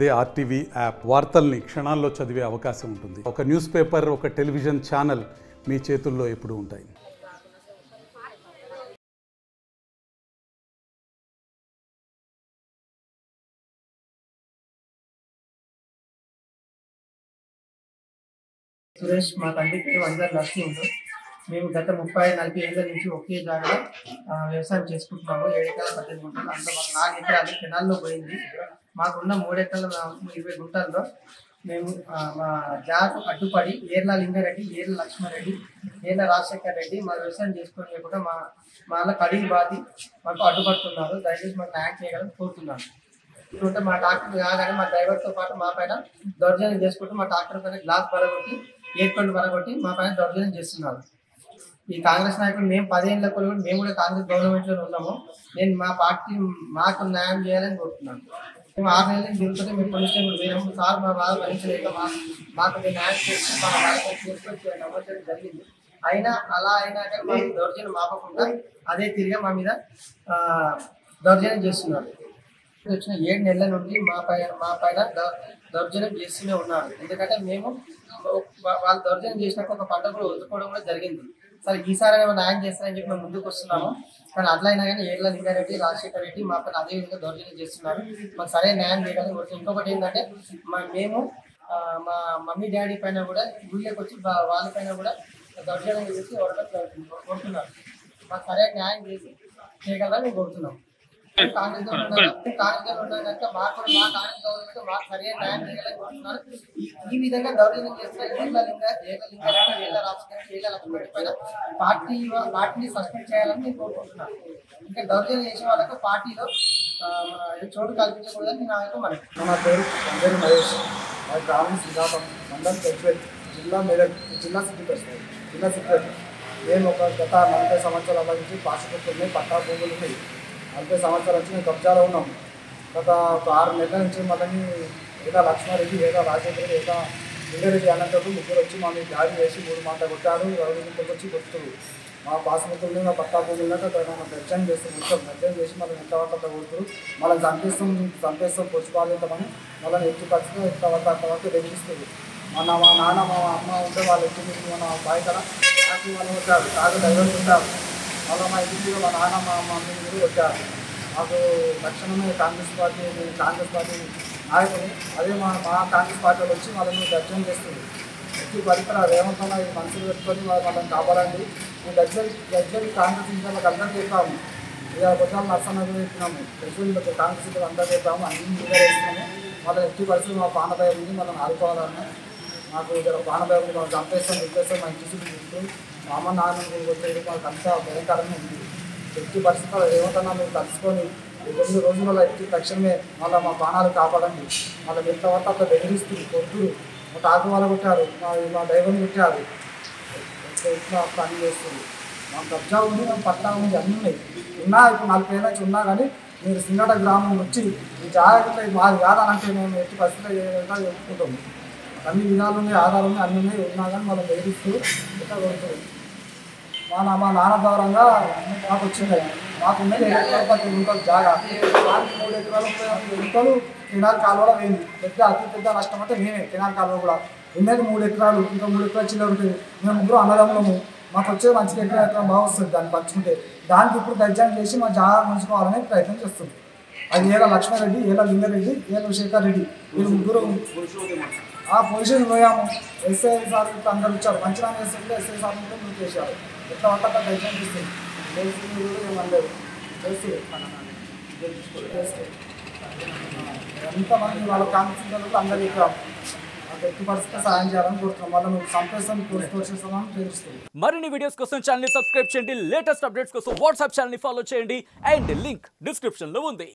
అదే RTV app వార్తల్ని క్షణాల్లో చదివే అవకాశం ఉంటుంది. ఒక న్యూస్ పేపర్, ఒక టెలివిజన్ ఛానల్ మీ చేతుల్లో ఎప్పుడూ ఉంటాయి. సురేష్ మా తండ్రి పేరు అందరు నర్సింగ్. మేము గత 30-40 ఏళ్ళ నుంచి ఒకే జాగా వ్యవసాయం చేసుకుంటున్నాము. 7 ఎకరాల 18 గుంటలు, అందులో మాకు 4 ఎకరాలు కెనాల్లో పోయింది. మాకున్న 3 ఎకరాల 20 గుంటల్లో మేము మా జాగకు అడ్డుపడి ఏర్ల లింగారెడ్డి, ఏర్ల లక్ష్మారెడ్డి, ఏర్ల రాజశేఖర్ రెడ్డి మా వ్యవసాయం చేసుకునే కూడా వాళ్ళ కడిగి బాధి మాకు అడ్డుపడుతున్నారు. దయచేసి మాకు న్యాయం చేయాలని కోరుతున్నాను. ఇటువంటి మా ట్రాక్టర్ కాగానే మా డ్రైవర్తో పాటు మా పైన దౌర్జన్యం చేసుకుంటూ మా ట్రాక్టర్ పైన గ్లాస్ పడగొట్టి, ఎయిర్పెంట్ పడగొట్టి మా పైన దౌర్జన్యం చేస్తున్నారు. ఈ కాంగ్రెస్ నాయకులు మేము 10 ఏళ్ళ కూడా మేము కూడా కాంగ్రెస్ గవర్నమెంట్లో ఉన్నాము. నేను మా పార్టీ మాకు న్యాయం చేయాలని కోరుతున్నాను. మేము 6 నెలల నుంచి తిరుగుతుంటే మేము పోలీస్ స్టేషన్ పోయినాము. సార్ మా బాధ భరించలేక మాకు న్యాయం చేసి మా వాళ్ళకి తీసుకొచ్చి నమ్మకం జరిగింది. అయినా కానీ మాకు దౌర్జన్యం ఆపకుండా అదే తిరిగి మా మీద దౌర్జన్యం చేస్తున్నారు. వచ్చిన 7 నెలల నుండి మా పైన దౌర్జన్యం చేస్తూనే ఉన్నారు. ఎందుకంటే మేము వాళ్ళు దౌర్జన్యం చేసినాక ఒక పంట కూడా వదులుకోవడం కూడా జరిగింది. సరే ఈసారి న్యాయం చేస్తారని చెప్పి మేము ముందుకు వస్తున్నాము. కానీ అట్లయినా కానీ ఏర్ల లింగారెడ్డి, రాజశేఖర్ రెడ్డి మా పైన అదే విధంగా దౌర్జన్యం చేస్తున్నారు. మాకు సరైన న్యాయం చేయాలని కోరుతున్నాం. ఇంకొకటి ఏంటంటే మేము మా మమ్మీ డాడీ పైన కూడా ఊళ్ళోకి వచ్చి వాళ్ళ పైన కూడా దౌర్జన్యం చేసి కోరుతున్నారు. మాకు సరైన న్యాయం చేసి చేయగలరని మేము కోరుతున్నాం. కాంగ్రెస్ ఉన్నాక మాకు మా కాంగ్రెస్ గవర్నమెంట్ మాకు సరైన న్యాయం చేయాలని కోరుతున్నారు. ఈ విధంగా దౌర్జన్యం చేస్తున్నారు. ఏళ్ళ రాజకీయ ఏళ్ళ లక్ష్మీ పైన పార్టీని సస్పెండ్ చేయాలని నేను కోరుకుంటున్నాను. ఇంకా దౌర్జన్యం చేసే వాళ్ళకు పార్టీలో చోటు కల్పించకూడదని నా యొక్క మనకి. నా పేరు అందరి మహేష్. మా గ్రామం శ్రీకాకుళం మండలం పెంచువేట్, జిల్లా సెక్రటరీ. మేము గత 40 సంవత్సరాల నుంచి పాస్పోర్ట్లు పట్టా భూములు ఉన్నాయి. 40 సంవత్సరాల నుంచి మేము కబ్జాలో ఉన్నాం. గత 6 నెలల నుంచి మళ్ళీ ఏదో లక్ష్మారెడ్డి, ఏదో రాజశేఖర్, ఏదో లింగారెడ్డి అన్నట్టు ముగ్గురు వచ్చి మా మీద దాడి చేసి 3 మాట కొట్టారు. 20 వచ్చి కొడుతున్నారు. మా పాస్పోర్ట్లు మా పట్టా భూములు దర్శనం చేస్తాం. దర్శనం చేసి మళ్ళీ ఎంత వరకు కొడుతున్నారు. మళ్ళీ చంపేస్తాం పొచ్చుకోవాలంటామని మళ్ళీ ఎట్టి పరిస్థితి ఎంత వరకు బెదిరిస్తుంది. మా నాన్న మా అమ్మ ఉంటే వాళ్ళు ఎట్టి మన బాయికర నాకు వాళ్ళు వచ్చారు. కాదు డ్రైవర్లు ఉంటారు. మళ్ళీ మా ఇంటికి మా నాన్న మా మమ్మీ మీరు వచ్చారు. మాకు తక్షణమే కాంగ్రెస్ పార్టీ నాయకులు అదే మా కాంగ్రెస్ పార్టీ వచ్చి వాళ్ళని దర్శనం చేస్తుంది. ఎట్టి పరికరాలు రేవంత్ ఈ మనుషులు పెట్టుకొని వాళ్ళని కాపాడండి. మేము గజ్జల్ కాంగ్రెస్ ఇంట్లో అందరూ చెప్పాము. ఇక కొంచెం నర్సన్నది చెప్పినాము. గజ్జల్ కాంగ్రెస్ ఇంట్లో అందరూ చెప్పాము. అన్ని మీద వేస్తున్నాము. మళ్ళీ ఎట్టి పరిస్థితులు మా ప్రాణభయం ఉంది. మనం ఆడుకోవాలన్నా మాకు ఇక్కడ ప్రాణభయం ఉంది. మనం చంపేస్తాం మా ఇంటి చుట్టూ మా అమ్మ నాన్న వచ్చేది మాకు అంతా భయంకరంగా ఉంది. ఎట్టి పరిస్థితుల్లో ఏమంటున్నా మీరు కలుసుకొని 9 రోజులలో ఎట్టి తక్షణమే మళ్ళీ మా ప్రాణాలు కాపాడండి. మళ్ళీ ఎంత వరకు అట్లా బెదిరిస్తుంది, కొట్టుడు. మా తాకు వాళ్ళు కొట్టారు, మా డ్రైవర్ని కొట్టారు. ఇట్లా పని చేస్తుంది. మాకు కబ్జా ఉంది, మాకు పట్టా ఉంది, అన్నీ ఉన్నాయి. ఇప్పుడు 40 ఏళ్ళ నుంచి ఉన్నా కానీ మీరు సింగట గ్రామం వచ్చి ఈ జాగ్రత్త మాది కాదనంటే మేము ఎట్టి పరిస్థితుల్లో చెప్పుకుంటాము. అన్ని విధాలు ఉన్నాయి, ఆధారాలు ఉన్నాయి, అన్నీ ఉన్నాయి. ఉన్నా కానీ మనం బెదిరిస్తూ ఇట్లా కొడుతుంది. మా నాన్న ద్వారంగా మాకు వచ్చింది. మాకు 10 గుంటలు జాగా, 3 ఎకరాలు గుంటలు కెనాల్ కాలువలో పోయింది. అతి పెద్ద నష్టం అంటే మేమే. కెనాల్ కాలువ కూడా ఉన్నది 3 ఎకరాలు, ఇంకా 3 ఎకరాలు చిల్లర ఉంటుంది. మేము ముగ్గురు అన్నదమ్ములము. మాకు వచ్చేది మంచిగా ఎకరం బాగా వస్తుంది. దాన్ని పంచుకుంటే దానికి ఇప్పుడు దర్జాన్ చేసి మా జాగా పంచుకోవాలనే ప్రయత్నం చేస్తుంది. అది ఏళ్ళ లక్ష్మారెడ్డి, ఏళ్ళ లింగారెడ్డి, ఏళ్ళ శేఖర్ రెడ్డి, వీళ్ళు ముగ్గురు ఆ పొజిషన్ పోయాము. ఎస్ఐ సార్ అందరూ ఇచ్చారు. మంచిగా వేస్తుంటే ఎస్ఐ సార్ కూడా మీరు చేశారు. ఎట్లా వంట దర్జాన్ చేస్తుంది. ఏమనలేదు చేస్తుంది. ఎంతమంది వాళ్ళ కాంగ్రెస్ అందరూ చెప్పాము. ఎట్టి పరిస్థితి సాయం చేయాలని కోరుతున్నాం. వాళ్ళని సంపేస్తాం కోర్చేస్తామని తెలుస్తుంది. మరిన్ని వీడియోస్ కోసం ఛానల్ ని సబ్స్క్రైబ్ చేయండి. లేటెస్ట్ అప్డేట్స్ కోసం వాట్సాప్ ఛానల్ ని ఫాలో చేయండి. అండ్ లింక్ డిస్క్రిప్షన్ లో ఉంది.